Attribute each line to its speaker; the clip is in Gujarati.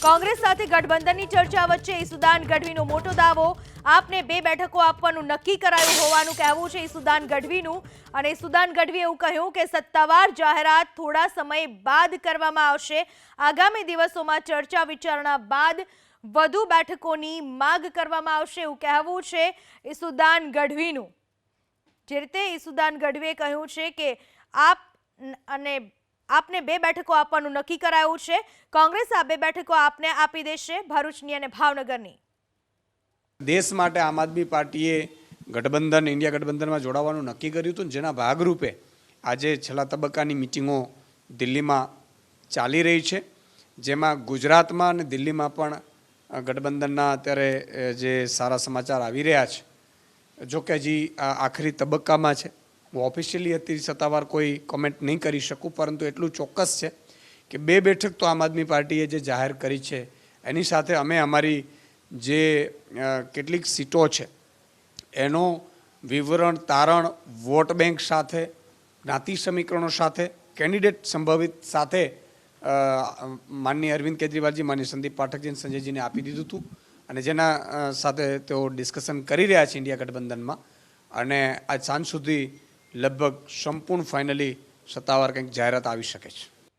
Speaker 1: કોંગ્રેસ સાથે ગઠબંધનની ચર્ચા વચ્ચે ઈસુદાન ગઢવીનો મોટો દાવો. આપને 2 બેઠકો આપવાનું નક્કી કરાયું હોવાનું કહેવું છે ઈસુદાન ગઢવીનું. અને ઈસુદાન ગઢવીએ એવું કહ્યું કે સત્તાવાર જાહેરાત થોડા સમય બાદ કરવામાં આવશે. આગામી દિવસોમાં ચર્ચા વિચારણા બાદ વધુ બેઠકોની માંગ કરવામાં આવશે એવું કહેવું છે ઈસુદાન ગઢવીનું. જે રીતે ઈસુદાન ગઢવીએ કહ્યું છે કે આપને 2 બેઠકો આપવાનું નક્કી કરાયું છે. કોંગ્રેસ આ 2 બેઠકો આપને આપી દેશે, ભરૂચની અને ભાવનગરની.
Speaker 2: દેશ માટે આમ આદમી પાર્ટીએ ગઠબંધન ઇન્ડિયા ગઠબંધનમાં જોડાવાનું નક્કી કર્યું હતું, જેના ભાગરૂપે આજે છેલ્લા તબક્કાની મિટિંગો દિલ્હીમાં ચાલી રહી છે, જેમાં ગુજરાતમાં અને દિલ્હીમાં પણ ગઠબંધનના અત્યારે જે સારા સમાચાર આવી રહ્યા છે. જોકે હજી આખરી તબક્કામાં છે. હું ઓફિશિયલી અત્યારે સત્તાવાર કોઈ કોમેન્ટ નહીં કરી શકું, પરંતુ એટલું ચોક્કસ છે કે 2 બેઠક તો આમ આદમી પાર્ટીએ જે જાહેર કરી છે એની સાથે અમે અમારી જે કેટલીક સીટો છે એનો વિવરણ તારણ વોટ બેંક સાથે, જ્ઞાતિ સમીકરણો સાથે, કેન્ડિડેટ સંભવિત સાથે માનનીય અરવિંદ કેજરીવાલજી, માનનીય સંદીપ પાઠકજી અને સંજયજીને આપી દીધું હતું. અને જેના સાથે તેઓ ડિસ્કશન કરી રહ્યા છે ઇન્ડિયા ગઠબંધનમાં. અને આજ સાંજ સુધી લગભગ સંપૂર્ણ ફાઇનલી સત્તાવાર કંઈક જાહેરાત આવી શકે છે.